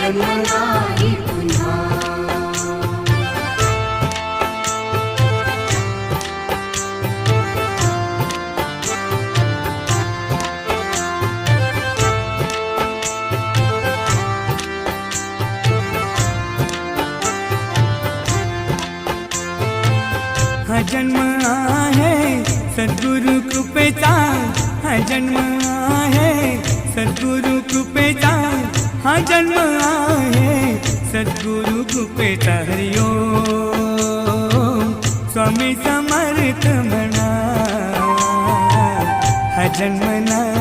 जन्म नाही पुन्हा. हा जन्म आहे सद्गुरु कृपेचा, हा जन्म आहे सद्गुरु कृपेचा, हा जन्म आहे सद्गुरु कृपेचा. हरि ओम स्वामी समर्थ म्हणा, हा जन्म नाही